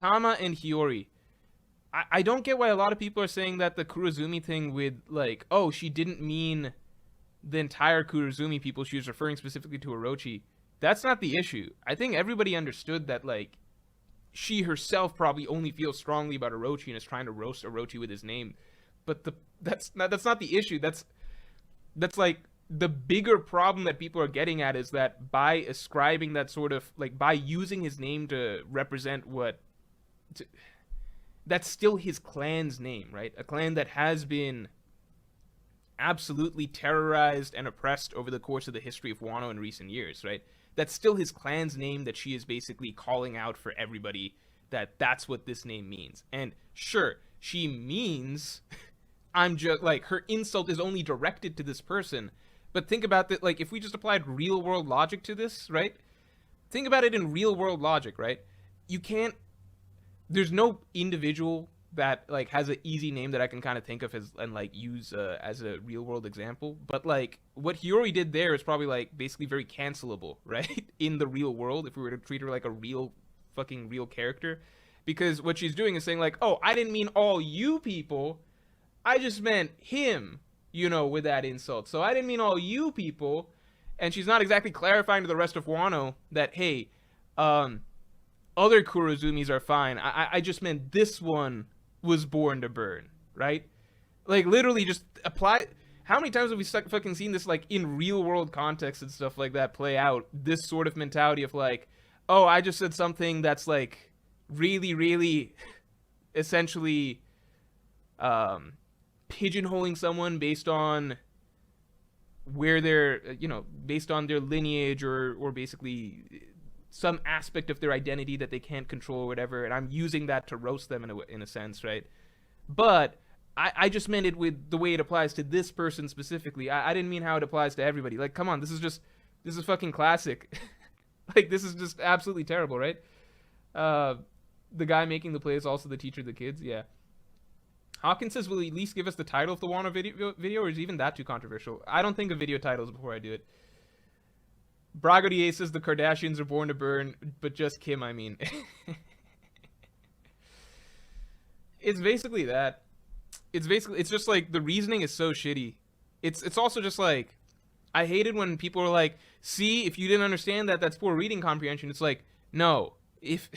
Tama and Hiyori. I don't get why a lot of people are saying that the Kurozumi thing with, like, oh, she didn't mean the entire Kurozumi people. She was referring specifically to Orochi. That's not the issue. I think everybody understood that, like, she herself probably only feels strongly about Orochi and is trying to roast Orochi with his name. But that's not the issue. That's like the bigger problem that people are getting at is that by ascribing that sort of, like, by using his name to represent what to, that's still his clan's name, right? A clan that has been absolutely terrorized and oppressed over the course of the history of Wano in recent years, right? That's still his clan's name that she is basically calling out for everybody, that that's what this name means. And sure, she means I'm just like, her insult is only directed to this person. But think about that, like, if we just applied real world logic to this, right? Think about it in real world logic, right? You can't, there's no individual that like has an easy name that I can kind of think of as and like use as a real world example. But like what Hiyori did there is probably like basically very cancelable, right? In the real world, if we were to treat her like a real fucking real character, because what she's doing is saying like, oh, I didn't mean all you people, I just meant him, you know, with that insult. So I didn't mean all you people, and she's not exactly clarifying to the rest of Wano that hey, other Kurozumis are fine. I just meant this one was born to burn, right? Like literally just apply. How many times have we fucking seen this like in real world context and stuff like that play out? This sort of mentality of like, oh, I just said something that's like really, really essentially pigeonholing someone based on where they're, you know, based on their lineage or basically some aspect of their identity that they can't control or whatever, and I'm using that to roast them in a sense, right? But I just meant it with the way it applies to this person specifically. I didn't mean how it applies to everybody. Like, come on, this is fucking classic. Like, this is just absolutely terrible, right? The guy making the play is also the teacher of the kids, yeah. Hawkins says, will he at least give us the title of the Wano video, or is even that too controversial? I don't think of video titles before I do it. Bragodier says the Kardashians are born to burn, but just Kim, I mean. It's basically that. It's just like the reasoning is so shitty. It's also just like, I hated when people are like, see, if you didn't understand that, that's poor reading comprehension. It's like, no, if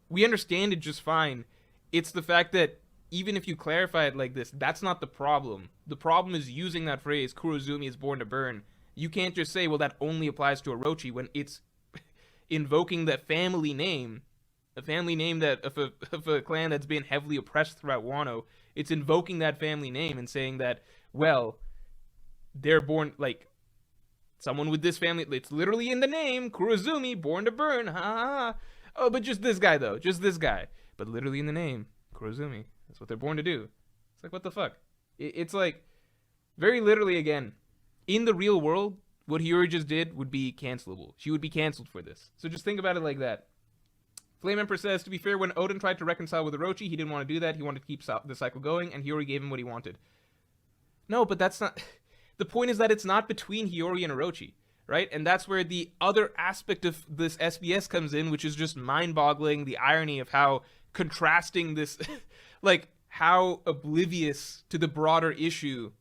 we understand it just fine. It's the fact that even if you clarify it like this, that's not the problem. The problem is using that phrase, Kurozumi is born to burn. You can't just say, well, that only applies to Orochi when it's invoking that family name, a family name that of a clan that's been heavily oppressed throughout Wano. It's invoking that family name and saying that, well, they're born, like, someone with this family, it's literally in the name, Kurozumi, born to burn, ha ha ha. Oh, but just this guy, though, just this guy. But literally in the name, Kurozumi, that's what they're born to do. It's like, what the fuck? It's like, very literally, again, in the real world, what Hiyori just did would be cancelable. She would be canceled for this. So just think about it like that. Flame Emperor says, to be fair, when Odin tried to reconcile with Orochi, he didn't want to do that. He wanted to keep the cycle going, and Hiyori gave him what he wanted. No, but that's not... The point is that it's not between Hiyori and Orochi, right? And that's where the other aspect of this SBS comes in, which is just mind-boggling, the irony of how contrasting this... like, how oblivious to the broader issue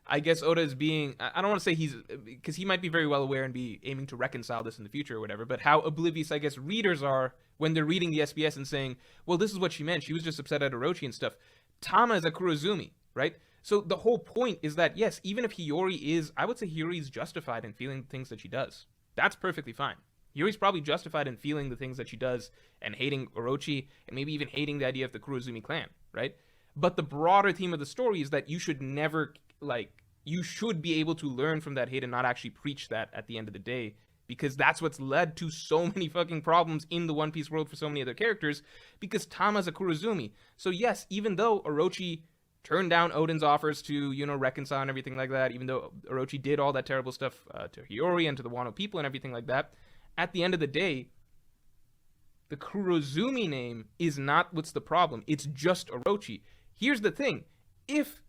I guess Oda is being, I don't want to say he's, because he might be very well aware and be aiming to reconcile this in the future or whatever, but how oblivious, I guess, readers are when they're reading the SBS and saying, well, this is what she meant. She was just upset at Orochi and stuff. Tama is a Kurozumi, right? So the whole point is that, yes, even if Hiyori is, I would say Hiyori is justified in feeling the things that she does. That's perfectly fine. Hiyori's probably justified in feeling the things that she does and hating Orochi and maybe even hating the idea of the Kurozumi clan, right? But the broader theme of the story is that you should never, like, you should be able to learn from that hate and not actually preach that at the end of the day, because that's what's led to so many fucking problems in the One Piece world for so many other characters, because Tama's a Kurozumi. So yes, even though Orochi turned down Odin's offers to, you know, reconcile and everything like that, even though Orochi did all that terrible stuff to Hiyori and to the Wano people and everything like that, at the end of the day, the Kurozumi name is not what's the problem. It's just Orochi. Here's the thing. If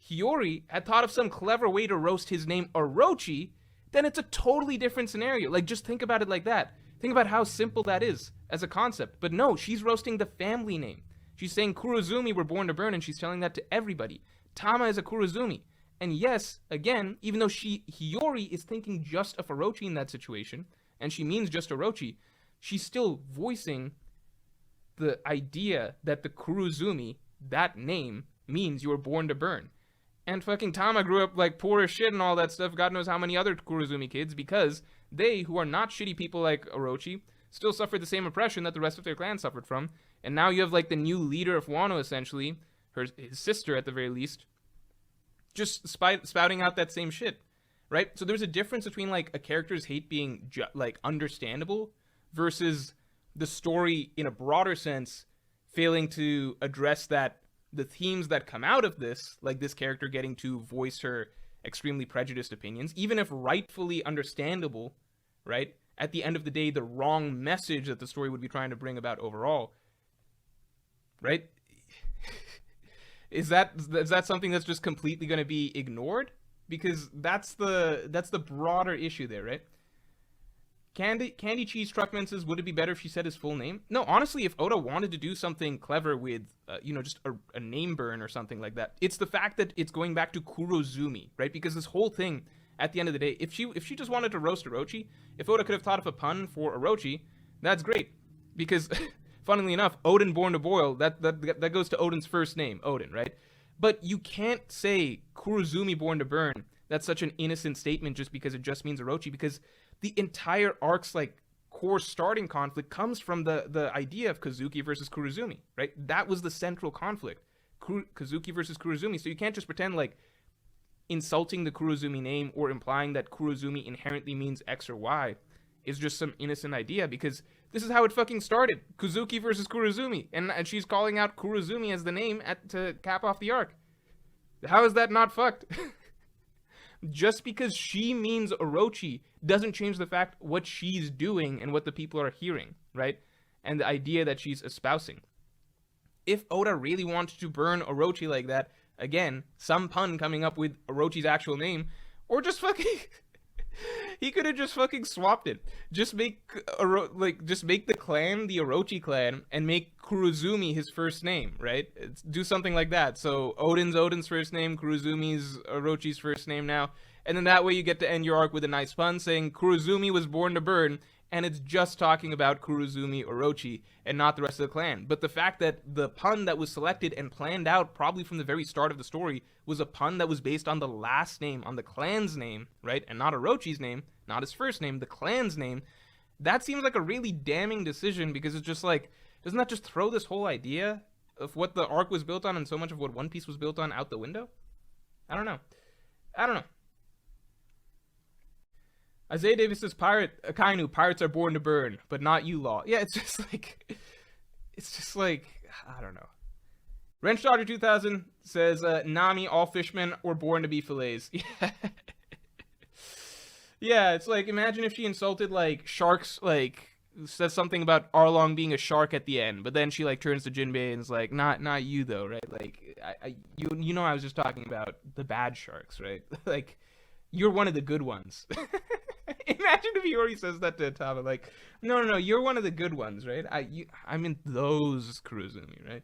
Hiyori had thought of some clever way to roast his name Orochi, then it's a totally different scenario. Like, just think about it like that. Think about how simple that is. as a concept. But no, she's roasting the family name. She's saying Kurozumi were born to burn, and she's telling that to everybody. Tama is a Kurozumi. And yes, again, even though Hiyori is thinking just of Orochi in that situation, and she means just Orochi, she's still voicing the idea that the Kurozumi, that name, means you were born to burn. And fucking Tama grew up like poor as shit and all that stuff, God knows how many other Kurozumi kids, because they, who are not shitty people like Orochi, still suffered the same oppression that the rest of their clan suffered from. And now you have like the new leader of Wano, essentially, his sister at the very least, just spouting out that same shit, right? So there's a difference between like a character's hate being like understandable versus the story in a broader sense failing to address that the themes that come out of this, like this character getting to voice her extremely prejudiced opinions, even if rightfully understandable, right? At the end of the day, the wrong message that the story would be trying to bring about overall, right? Is that something that's just completely going to be ignored? Because that's the broader issue there, right? Candy Cheese Truckman says, would it be better if she said his full name? No, honestly, if Oda wanted to do something clever with, just a name burn or something like that, it's the fact that it's going back to Kurozumi, right? Because this whole thing, at the end of the day, if she just wanted to roast Orochi, if Oda could have thought of a pun for Orochi, that's great. Because, funnily enough, Odin Born to Boil, that goes to Odin's first name, Odin, right? But you can't say Kurozumi Born to Burn. That's such an innocent statement just because it just means Orochi, because the entire arc's like core starting conflict comes from the idea of Kazuki versus Kurozumi, right? That was the central conflict, Kazuki versus Kurozumi. So you can't just pretend like insulting the Kurozumi name or implying that Kurozumi inherently means X or Y is just some innocent idea, because this is how it fucking started. Kazuki versus Kurozumi, and she's calling out Kurozumi as the name to cap off the arc. How is that not fucked? Just because she means Orochi doesn't change the fact what she's doing and what the people are hearing, right? And the idea that she's espousing. If Oda really wanted to burn Orochi like that, again, some pun coming up with Orochi's actual name, or just fucking... he could have just fucking swapped it. Just make the clan the Orochi clan and make Kurozumi his first name, right? Do something like that. So Odin's first name, Kurozumi's Orochi's first name now, and then that way you get to end your arc with a nice pun saying Kurozumi was born to burn, and it's just talking about Kurozumi Orochi and not the rest of the clan. But the fact that the pun that was selected and planned out probably from the very start of the story was a pun that was based on the last name, on the clan's name, right? And not Orochi's name, not his first name, the clan's name. That seems like a really damning decision, because it's just like, doesn't that just throw this whole idea of what the arc was built on and so much of what One Piece was built on out the window? I don't know. Isaiah Davis says, Akainu, pirates are born to burn, but not you, Law. Yeah, it's just like, I don't know. Wrench Dodger 2000 says, Nami, all fishmen were born to be fillets. Yeah. Yeah, it's like, imagine if she insulted, like, sharks, like, says something about Arlong being a shark at the end, but then she, like, turns to Jinbei and is like, not you, though, right? Like, you know I was just talking about the bad sharks, right? Like, you're one of the good ones. Imagine if he already says that to Tama, like, no, you're one of the good ones, right? I'm in those Kurozumi, right?